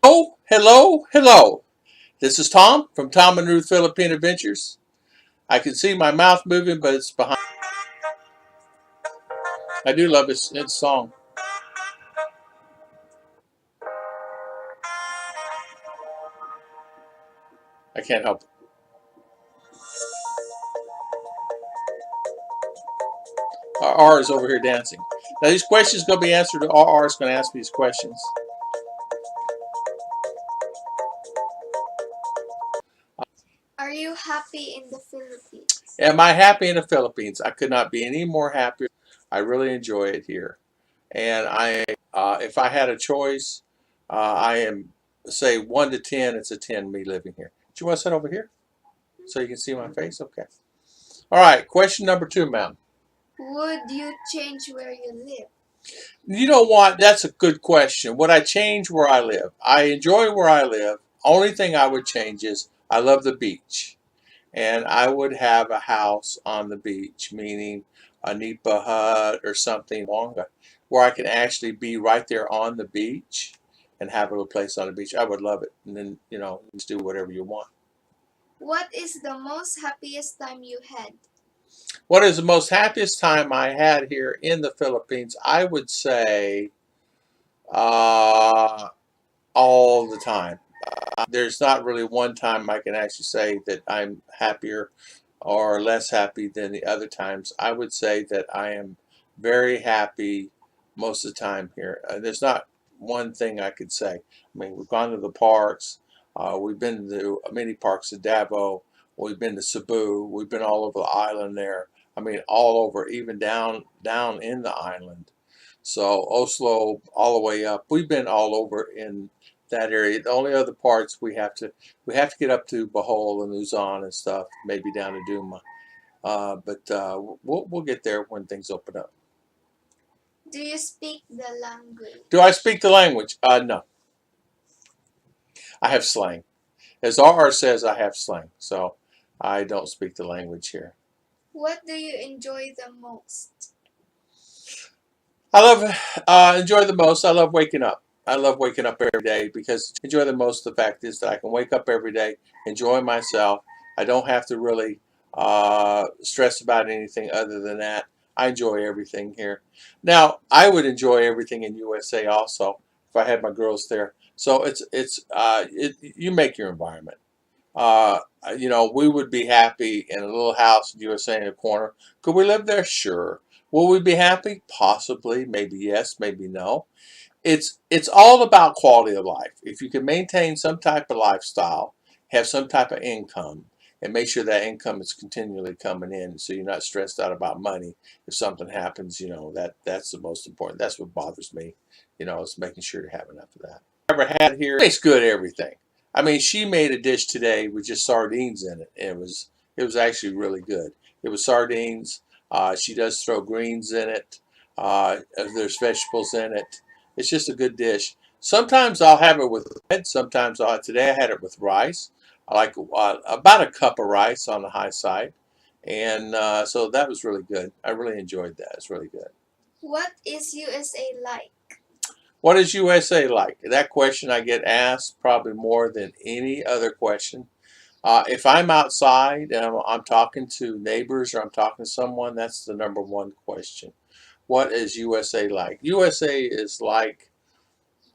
Oh, hello, hello. This is Tom from Tom and Ruth Philippine Adventures. I can see my mouth moving, but it's behind. I do love this song. I can't help it. R is over here dancing. Now these questions going to be answered. R is going to ask me these questions. Are you happy in the Philippines? Am I happy in the Philippines? I could not be any more happier. I really enjoy it here. And if I had a choice, I am, say, 1 to 10, it's a 10 me living here. Do you want to sit over here so you can see my face? Okay. All right, question number 2, ma'am. Would you change where you live? You know what? That's a good question. Would I change where I live? I enjoy where I live. Only thing I would change is I love the beach. And I would have a house on the beach, meaning a nipa hut or something longer, where I can actually be right there on the beach and have a little place on the beach. I would love it. And then, just do whatever you want. What is the most happiest time you had? What is the most happiest time I had here in the Philippines? I would say uh, all the time. There's not really one time I can actually say that I'm happier or less happy than the other times. I would say that I am very happy most of the time here. There's not one thing I could say. I mean, we've gone to the parks. We've been to many parks in Davao. We've been to Cebu. We've been all over the island there. I mean, all over, even down in the island. So Oslo, all the way up. We've been all over in that area. The only other parts we have to get up to Bohol and Luzon and stuff, maybe down to Duma. But we'll get there when things open up. Do you speak the language? Do I speak the language? No. I have slang. As RR says, I have slang. So I don't speak the language here. What do you enjoy the most? I enjoy the most. I love waking up. I love waking up every day because enjoy the most. The fact is that I can wake up every day, enjoy myself. I don't have to really stress about anything other than that. I enjoy everything here. Now, I would enjoy everything in USA also if I had my girls there. So you make your environment. We would be happy in a little house in USA in a corner. Could we live there? Sure. Will we be happy? Possibly. Maybe yes, maybe no. It's all about quality of life. If you can maintain some type of lifestyle, have some type of income, and make sure that income is continually coming in, so you're not stressed out about money. If something happens, that's the most important. That's what bothers me. Is making sure to have enough of that. Ever had here? It's good everything. I mean, she made a dish today with just sardines in it. And it was actually really good. It was sardines. She does throw greens in it. There's vegetables in it. It's just a good dish. Sometimes I'll have it with bread. Today I had it with rice. I like about a cup of rice on the high side. And so that was really good. I really enjoyed that. It's really good. What is USA like? What is USA like? That question I get asked probably more than any other question. If I'm outside and I'm talking to neighbors or I'm talking to someone, that's the number one question. What is USA like? USA is like,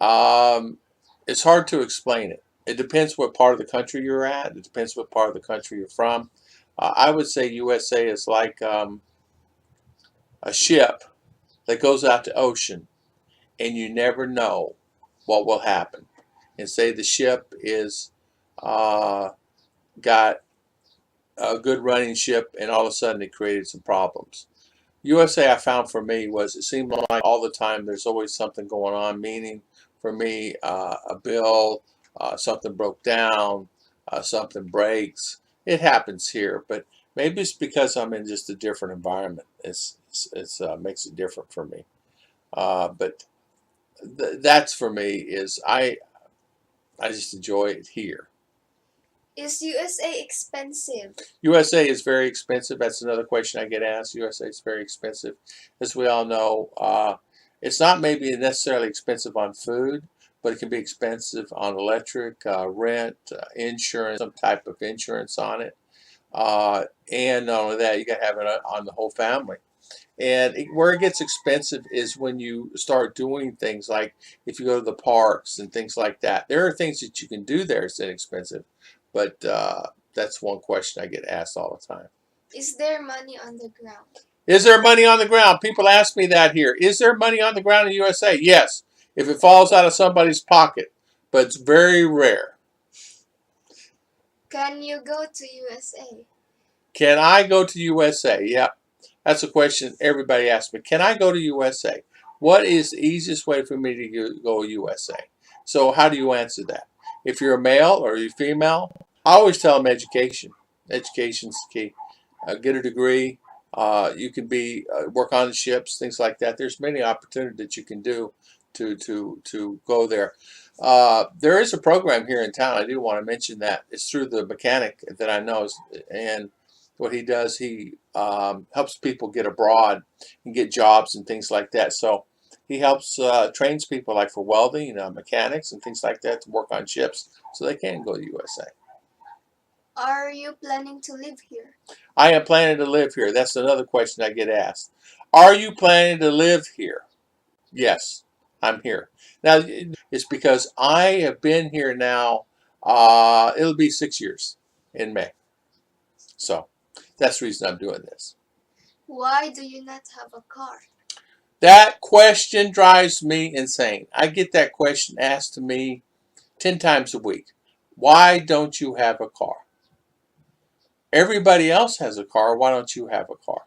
it's hard to explain it. It depends what part of the country you're at. It depends what part of the country you're from. I would say USA is like a ship that goes out to ocean and you never know what will happen. And say the ship is got a good running ship and all of a sudden it created some problems. USA, I found for me was it seemed like all the time there's always something going on, meaning for me a bill, something broke down, something breaks. It happens here, but maybe it's because I'm in just a different environment. It's makes it different for me. But that's for me is I just enjoy it here. Is USA expensive? USA is very expensive. That's another question I get asked. USA is very expensive. As we all know, it's not maybe necessarily expensive on food, but it can be expensive on electric, rent, insurance, some type of insurance on it. And not only that, you got to have it on the whole family. And where it gets expensive is when you start doing things like if you go to the parks and things like that. There are things that you can do there that's inexpensive, but that's one question I get asked all the time. Is there money on the ground? Is there money on the ground? People ask me that here. Is there money on the ground in the USA? Yes, if it falls out of somebody's pocket, but it's very rare. Can you go to USA? Can I go to USA? Yep. That's a question everybody asks me. Can I go to USA? What is the easiest way for me to go USA? So how do you answer that? If you're a male or you're female, I always tell them education. Education's key. Get a degree. You can be work on the ships, things like that. There's many opportunities that you can do to go there. There is a program here in town. I do want to mention that. It's through the mechanic that I know, and what he does, he helps people get abroad and get jobs and things like that. So he helps trains people like for welding, mechanics and things like that to work on ships so they can go to USA. Are you planning to live here? I am planning to live here. That's another question I get asked. Are you planning to live here? Yes, I'm here. Now, it's because I have been here now, it'll be 6 years in May. So that's the reason I'm doing this. Why do you not have a car? That question drives me insane. I get that question asked to me 10 times a week. Why don't you have a car? Everybody else has a car. Why don't you have a car?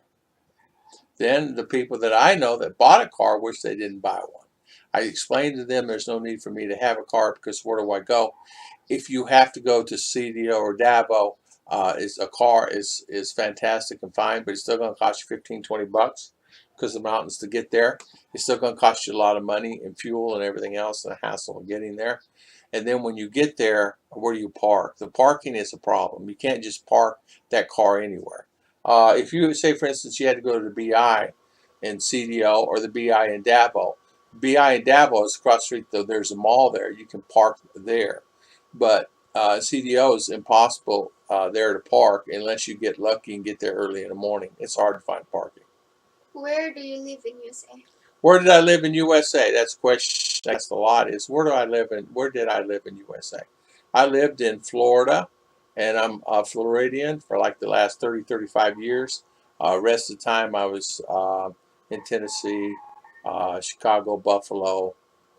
Then the people that I know that bought a car wish they didn't buy one. I explained to them there's no need for me to have a car because where do I go? If you have to go to CDO or Dabo, a car is fantastic and fine, but it's still going to cost you 15, 20 bucks because the mountains to get there. It's still going to cost you a lot of money and fuel and everything else and a hassle of getting there. And then when you get there, where do you park? The parking is a problem. You can't just park that car anywhere. If you say, for instance, you had to go to the BI in CDO or the BI in Dabo, BI in Dabo is across the street, though there's a mall there. You can park there. But CDO is impossible there to park unless you get lucky and get there early in the morning. It's hard to find parking. Where do you live in USA? Where did I live in USA? That's a question that's a lot. Is where did I live in USA? I lived in Florida, and I'm a Floridian for like the last 30, 35 years. Rest of the time I was in Tennessee, Chicago, Buffalo.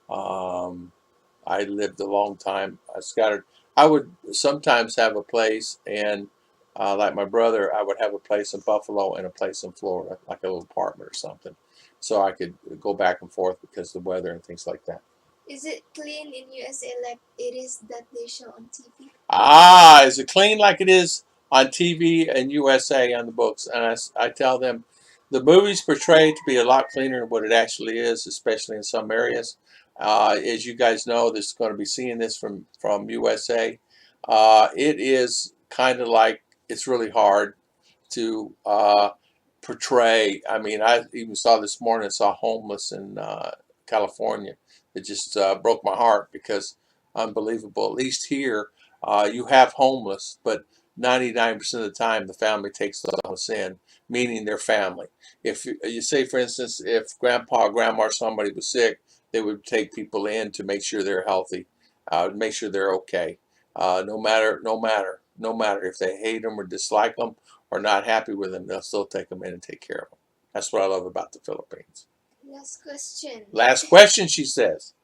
I lived a long time. I scattered. I would sometimes have a place, and like my brother, I would have a place in Buffalo and a place in Florida, like a little apartment or something, so I could go back and forth because of the weather and things like that. Is it clean in USA like it is that they show on TV? Is it clean like it is on TV and USA on the books? And I tell them the movies portray it to be a lot cleaner than what it actually is, especially in some areas. As you guys know, this is going to be seeing this from USA. It is kind of like it's really hard to portray. I mean, I even saw this morning, I saw homeless in California. It just broke my heart because unbelievable. At least here, you have homeless, but 99% of the time the family takes the homeless in, meaning their family. If you say, for instance, if grandpa or grandma or somebody was sick, they would take people in to make sure they're healthy, make sure they're okay. No matter if they hate them or dislike them or not happy with them, they'll still take them in and take care of them. That's what I love about the Philippines. Last question. Last question, she says.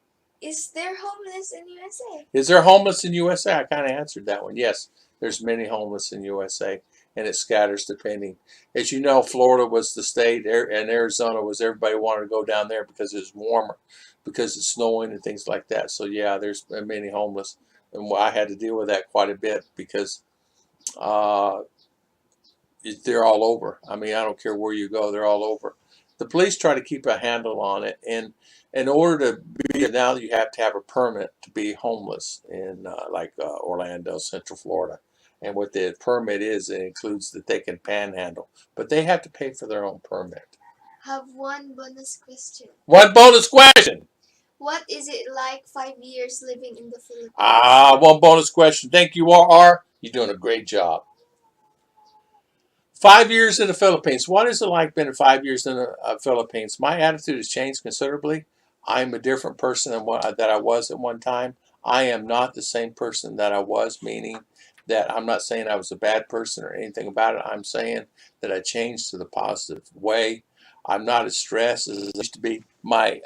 Is there homeless in USA? Is there homeless in USA? I kind of answered that one. Yes, there's many homeless in USA, and it scatters depending. As you know, Florida was the state, and Arizona was everybody wanted to go down there because it's warmer, because it's snowing and things like that. So yeah, there's many homeless, and I had to deal with that quite a bit because they're all over. I mean, I don't care where you go, they're all over. The police try to keep a handle on it, and in order to be now, you have to have a permit to be homeless in Orlando, Central Florida. And what the permit is, it includes that they can panhandle, but they have to pay for their own permit. Have one bonus question. One bonus question. What is it like 5 years living in the Philippines? One bonus question. Thank you, RR. You're doing a great job. 5 years in the Philippines. What is it like being 5 years in the Philippines? My attitude has changed considerably. I'm a different person than that I was at one time. I am not the same person that I was, meaning that I'm not saying I was a bad person or anything about it. I'm saying that I changed to the positive way. I'm not as stressed as I used to be. My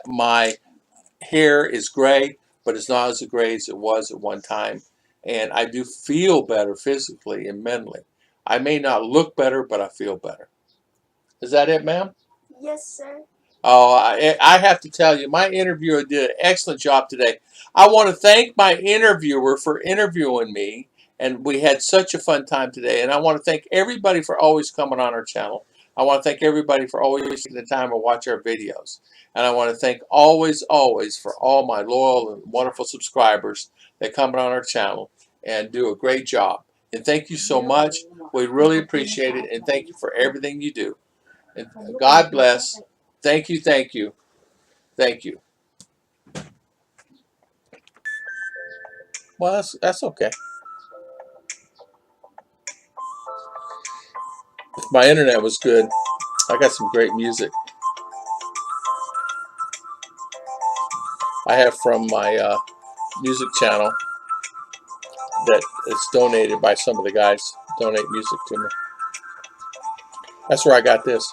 hair is gray, but it's not as gray as it was at one time. And I do feel better physically and mentally. I may not look better, but I feel better. Is that it, ma'am? Yes, sir. Oh, I have to tell you, my interviewer did an excellent job today. I want to thank my interviewer for interviewing me, and we had such a fun time today. And I want to thank everybody for always coming on our channel. I want to thank everybody for always taking the time to watch our videos. And I want to thank always for all my loyal and wonderful subscribers that come on our channel and do a great job. And thank you so much. We really appreciate it, and thank you for everything you do. And God bless. Thank you, thank you, thank you. Well, that's okay. If my internet was good, I got some great music. I have from my music channel that is donated by some of the guys. Donate music to me. That's where I got this.